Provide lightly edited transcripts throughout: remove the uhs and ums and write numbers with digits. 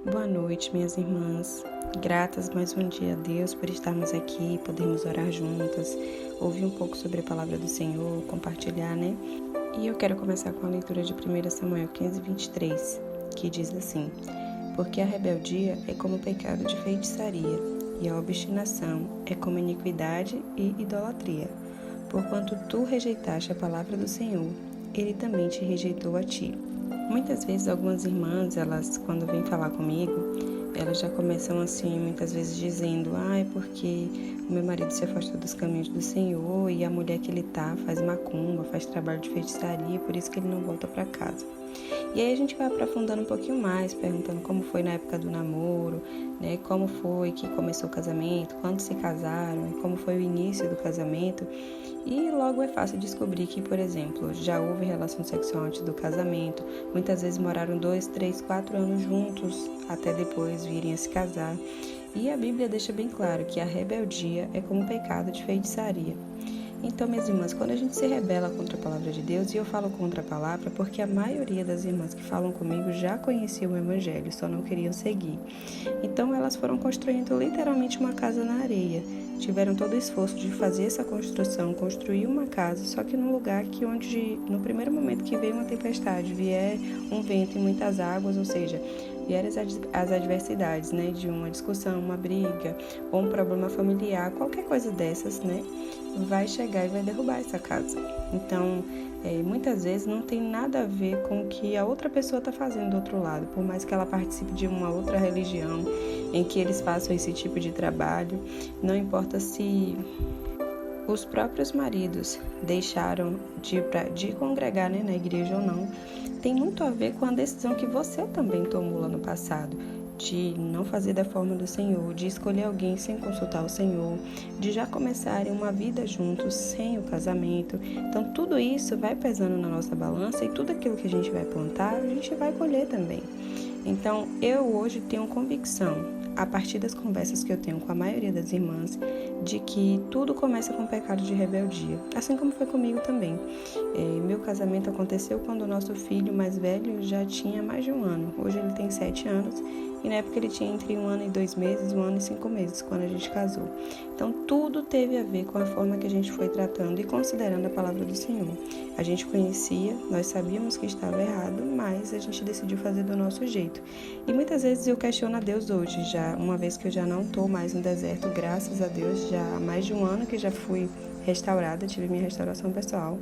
Boa noite, minhas irmãs. Gratas mais um dia a Deus por estarmos aqui, podermos orar juntas, ouvir um pouco sobre a palavra do Senhor, compartilhar, né? E eu quero começar com a leitura de 1 Samuel 15, 23, que diz assim: Porque a rebeldia é como o pecado de feitiçaria, e a obstinação é como iniquidade e idolatria. Porquanto tu rejeitaste a palavra do Senhor, ele também te rejeitou a ti. Muitas vezes algumas irmãs, elas quando vêm falar comigo, elas já começam assim, muitas vezes dizendo: é porque o meu marido se afastou dos caminhos do Senhor e a mulher que ele faz macumba, faz trabalho de feitiçaria, por isso que ele não volta para casa. E aí a gente vai aprofundando um pouquinho mais, perguntando como foi na época do namoro, né? Como foi que começou o casamento, quando se casaram, como foi o início do casamento. E logo é fácil descobrir que, por exemplo, já houve relação sexual antes do casamento, muitas vezes moraram 2, 3, 4 anos juntos, até depois virem a se casar. E a Bíblia deixa bem claro que a rebeldia é como um pecado de feitiçaria. Então, minhas irmãs, quando a gente se rebela contra a palavra de Deus, e eu falo contra a palavra porque a maioria das irmãs que falam comigo já conheciam o Evangelho, só não queriam seguir. Então, elas foram construindo literalmente uma casa na areia. Tiveram todo o esforço de fazer essa construção, construir uma casa, só que num lugar que onde, no primeiro momento que veio uma tempestade, vier um vento e muitas águas, ou seja, vierem as adversidades, né, de uma discussão, uma briga, ou um problema familiar, qualquer coisa dessas, né, vai chegar e vai derrubar essa casa. Então, muitas vezes não tem nada a ver com o que a outra pessoa está fazendo do outro lado, por mais que ela participe de uma outra religião em que eles façam esse tipo de trabalho, não importa se os próprios maridos deixaram de congregar, né, na igreja ou não, tem muito a ver com a decisão que você também tomou lá no passado, de não fazer da forma do Senhor, de escolher alguém sem consultar o Senhor, de já começarem uma vida juntos sem o casamento. Então, tudo isso vai pesando na nossa balança e tudo aquilo que a gente vai plantar, a gente vai colher também. Então, eu hoje tenho convicção, a partir das conversas que eu tenho com a maioria das irmãs, de que tudo começa com o pecado de rebeldia, assim como foi comigo também. Meu casamento aconteceu quando o nosso filho mais velho já tinha mais de um ano. Hoje ele tem 7 anos e na época ele tinha entre 1 ano e 2 meses, 1 ano e 5 meses, quando a gente casou. Então tudo teve a ver com a forma que a gente foi tratando e considerando a palavra do Senhor. A gente conhecia, nós sabíamos que estava errado, mas a gente decidiu fazer do nosso jeito. E muitas vezes eu questiono a Deus hoje, já uma vez que eu já não estou mais no deserto, graças a Deus, já há mais de um ano que já fui restaurada, tive minha restauração pessoal,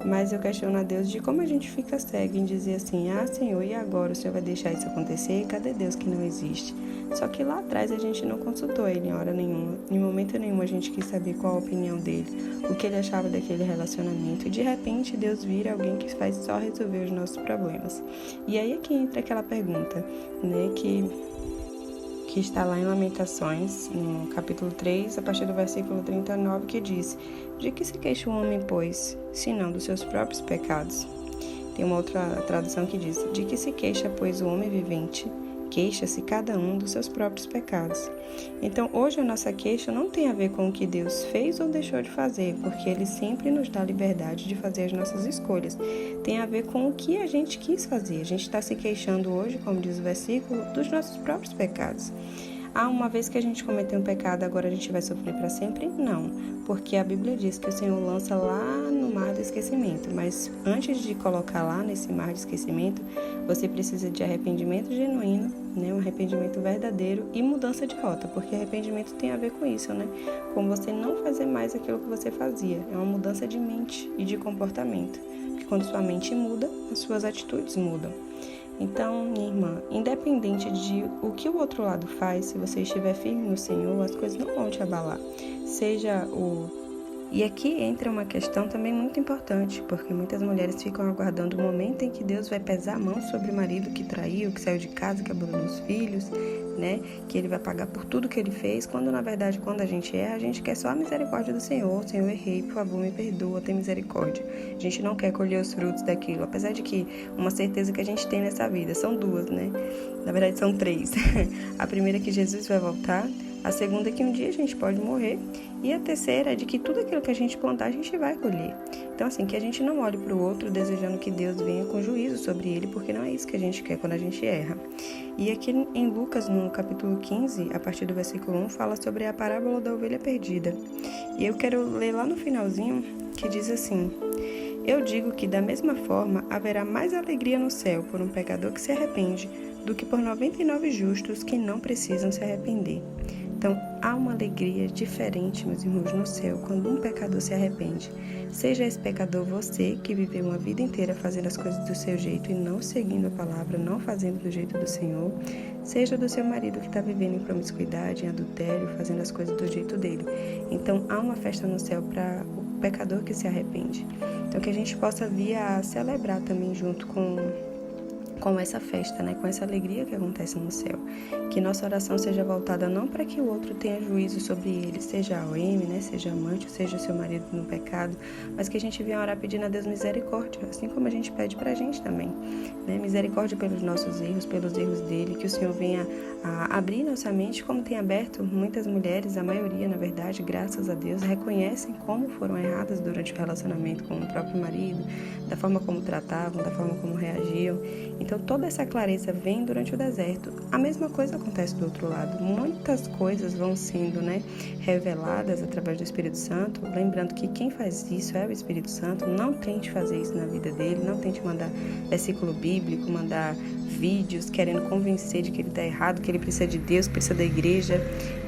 mas eu questiono a Deus de como a gente fica cego em dizer assim: Senhor, e agora o Senhor vai deixar isso acontecer? Cadê Deus que não existe? Só que lá atrás a gente não consultou Ele em hora nenhuma, em momento nenhum a gente quis saber qual a opinião dele, o que ele achava daquele relacionamento, e de repente Deus vira alguém que faz só resolver os nossos problemas. E aí é que entra aquela pergunta, né, que está lá em Lamentações, no capítulo 3, a partir do versículo 39, que diz: De que se queixa o homem, pois, senão dos seus próprios pecados? Tem uma outra tradução que diz: De que se queixa, pois, o homem vivente? Queixa-se cada um dos seus próprios pecados. Então, hoje a nossa queixa não tem a ver com o que Deus fez ou deixou de fazer, porque Ele sempre nos dá liberdade de fazer as nossas escolhas. Tem a ver com o que a gente quis fazer. A gente está se queixando hoje, como diz o versículo, dos nossos próprios pecados. Uma vez que a gente cometeu um pecado, agora a gente vai sofrer para sempre? Não, porque a Bíblia diz que o Senhor lança lá no mar do esquecimento, mas antes de colocar lá nesse mar de esquecimento, você precisa de arrependimento genuíno, né, um arrependimento verdadeiro e mudança de rota, porque arrependimento tem a ver com isso, né, com você não fazer mais aquilo que você fazia, é uma mudança de mente e de comportamento, porque quando sua mente muda, as suas atitudes mudam. Então, minha irmã, independente de o que o outro lado faz, se você estiver firme no Senhor, as coisas não vão te abalar. E aqui entra uma questão também muito importante, porque muitas mulheres ficam aguardando o momento em que Deus vai pesar a mão sobre o marido que traiu, que saiu de casa, que abandonou os filhos, né? Que ele vai pagar por tudo que ele fez, quando na verdade, quando a gente erra, a gente quer só a misericórdia do Senhor. Senhor, errei, por favor, me perdoa, tem misericórdia. A gente não quer colher os frutos daquilo, apesar de que uma certeza que a gente tem nessa vida, são duas, né? Na verdade, são 3. A primeira é que Jesus vai voltar, a segunda é que um dia a gente pode morrer, E a terceira é de que tudo aquilo que a gente plantar, a gente vai colher. Então, assim, que a gente não olhe para o outro desejando que Deus venha com juízo sobre ele, porque não é isso que a gente quer quando a gente erra. E aqui em Lucas, no capítulo 15, a partir do versículo 1, fala sobre a parábola da ovelha perdida. E eu quero ler lá no finalzinho, que diz assim: eu digo que, da mesma forma, haverá mais alegria no céu por um pecador que se arrepende do que por 99 justos que não precisam se arrepender. Então, há uma alegria diferente, meus irmãos, no céu, quando um pecador se arrepende. Seja esse pecador você, que viveu uma vida inteira fazendo as coisas do seu jeito e não seguindo a palavra, não fazendo do jeito do Senhor. Seja do seu marido que está vivendo em promiscuidade, em adultério, fazendo as coisas do jeito dele. Então, há uma festa no céu para o pecador que se arrepende. Então, que a gente possa vir a celebrar também junto com essa festa, né? Com essa alegria que acontece no céu. Que nossa oração seja voltada não para que o outro tenha juízo sobre ele, seja a OM, né? Seja amante, ou seja seu marido no pecado, mas que a gente venha orar pedindo a Deus misericórdia, assim como a gente pede pra gente também, né? Misericórdia pelos nossos erros, pelos erros dele, que o Senhor venha a abrir nossa mente, como tem aberto muitas mulheres, a maioria, na verdade, graças a Deus, reconhecem como foram erradas durante o relacionamento com o próprio marido, da forma como tratavam, da forma como reagiam. Então, toda essa clareza vem durante o deserto. A mesma coisa acontece do outro lado. Muitas coisas vão sendo, reveladas através do Espírito Santo. Lembrando que quem faz isso é o Espírito Santo. Não tente fazer isso na vida dele. Não tente mandar versículo bíblico, mandar vídeos querendo convencer de que ele está errado, que ele precisa de Deus, precisa da igreja.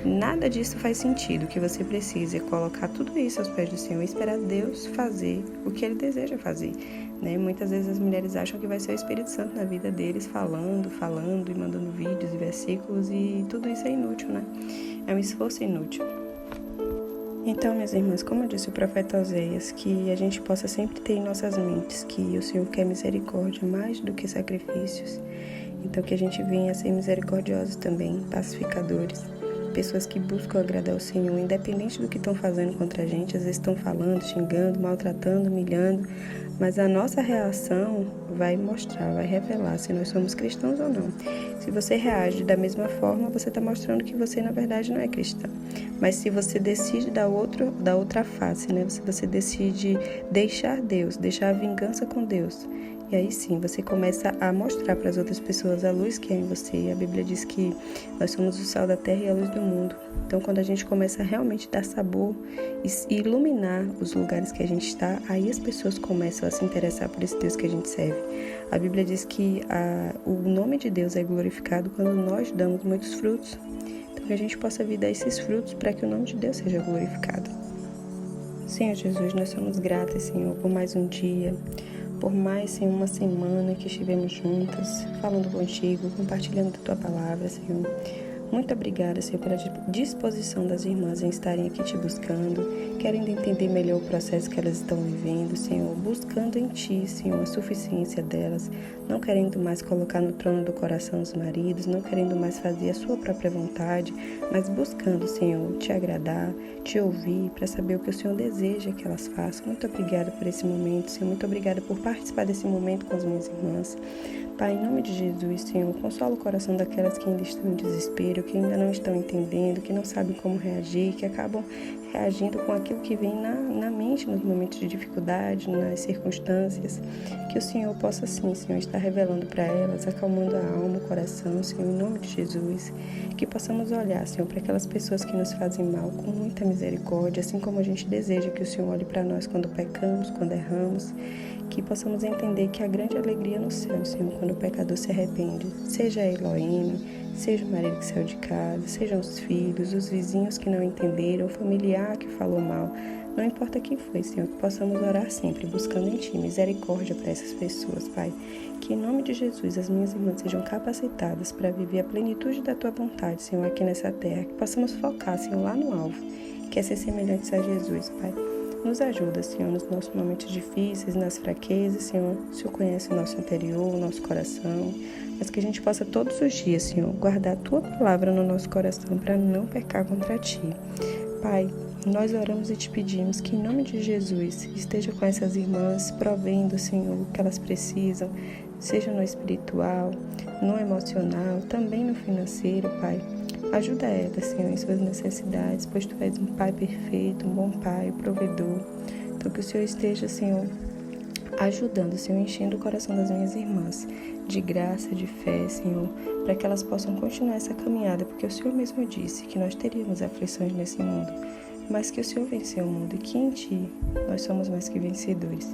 Nada disso faz sentido. O que você precisa é colocar tudo isso aos pés do Senhor e esperar Deus fazer o que ele deseja fazer. Muitas vezes as mulheres acham que vai ser o Espírito Santo na vida deles, falando e mandando vídeos e versículos, e tudo isso é inútil, É um esforço inútil. Então, minhas irmãs, como disse o profeta Oséias, que a gente possa sempre ter em nossas mentes que o Senhor quer misericórdia mais do que sacrifícios. Então, que a gente venha a ser misericordiosos também, pacificadores, pessoas que buscam agradar o Senhor, independente do que estão fazendo contra a gente. Às vezes estão falando, xingando, maltratando, humilhando, mas a nossa reação vai mostrar, vai revelar se nós somos cristãos ou não. Se você reage da mesma forma, você está mostrando que você, na verdade, não é cristão. Mas se você decide da outra face, Se você decide deixar Deus, deixar a vingança com Deus, e aí sim, você começa a mostrar para as outras pessoas a luz que é em você. A Bíblia diz que nós somos o sal da terra e a luz do mundo. Então, quando a gente começa a realmente dar sabor e iluminar os lugares que a gente está, aí as pessoas começam a se interessar por esse Deus que a gente serve. A Bíblia diz que o nome de Deus é glorificado quando nós damos muitos frutos. Então, que a gente possa vir dar esses frutos para que o nome de Deus seja glorificado. Senhor Jesus, nós somos gratas, Senhor, por mais um dia, por mais uma semana que estivemos juntas, falando contigo, compartilhando a tua palavra, Senhor. Muito obrigada, Senhor, pela disposição das irmãs em estarem aqui te buscando, querendo entender melhor o processo que elas estão vivendo, Senhor, buscando em Ti, Senhor, a suficiência delas, não querendo mais colocar no trono do coração os maridos, não querendo mais fazer a sua própria vontade, mas buscando, Senhor, Te agradar, Te ouvir, para saber o que o Senhor deseja que elas façam. Muito obrigada por esse momento, Senhor, muito obrigada por participar desse momento com as minhas irmãs. Pai, em nome de Jesus, Senhor, consola o coração daquelas que ainda estão em desespero, que ainda não estão entendendo, que não sabem como reagir, que acabam reagindo com aquilo que vem na mente nos momentos de dificuldade, nas circunstâncias. Que o Senhor possa, sim, Senhor, estar revelando para elas, acalmando a alma, o coração, Senhor, em nome de Jesus. Que possamos olhar, Senhor, para aquelas pessoas que nos fazem mal com muita misericórdia, assim como a gente deseja que o Senhor olhe para nós quando pecamos, quando erramos. Que possamos entender que a grande alegria no céu, Senhor, quando o pecador se arrepende, seja a Elohim, seja o marido que saiu de casa, sejam os filhos, os vizinhos que não entenderam, o familiar que falou mal, não importa quem foi, Senhor, que possamos orar sempre, buscando em Ti misericórdia para essas pessoas, Pai. Que em nome de Jesus as minhas irmãs sejam capacitadas para viver a plenitude da Tua vontade, Senhor, aqui nessa terra. Que possamos focar, Senhor, lá no alvo, que é ser semelhantes a Jesus, Pai. Nos ajuda, Senhor, nos nossos momentos difíceis, nas fraquezas, Senhor. O Senhor conhece o nosso interior, o nosso coração, mas que a gente possa todos os dias, Senhor, guardar a Tua palavra no nosso coração para não pecar contra Ti. Pai, nós oramos e Te pedimos que, em nome de Jesus, esteja com essas irmãs, provendo, Senhor, o que elas precisam, seja no espiritual, no emocional, também no financeiro, Pai. Ajuda ela, Senhor, em suas necessidades, pois Tu és um Pai perfeito, um bom Pai, provedor. Então que o Senhor esteja, Senhor, ajudando, Senhor, enchendo o coração das minhas irmãs de graça, de fé, Senhor, para que elas possam continuar essa caminhada, porque o Senhor mesmo disse que nós teríamos aflições nesse mundo, mas que o Senhor venceu o mundo e que em Ti nós somos mais que vencedores.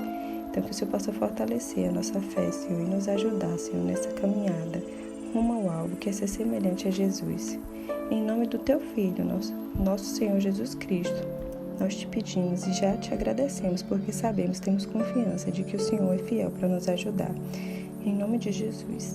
Então que o Senhor possa fortalecer a nossa fé, Senhor, e nos ajudar, Senhor, nessa caminhada rumo ao alvo, que é ser semelhante a Jesus. Em nome do Teu Filho, nosso Senhor Jesus Cristo, nós te pedimos e já te agradecemos, porque sabemos, temos confiança de que o Senhor é fiel para nos ajudar. Em nome de Jesus.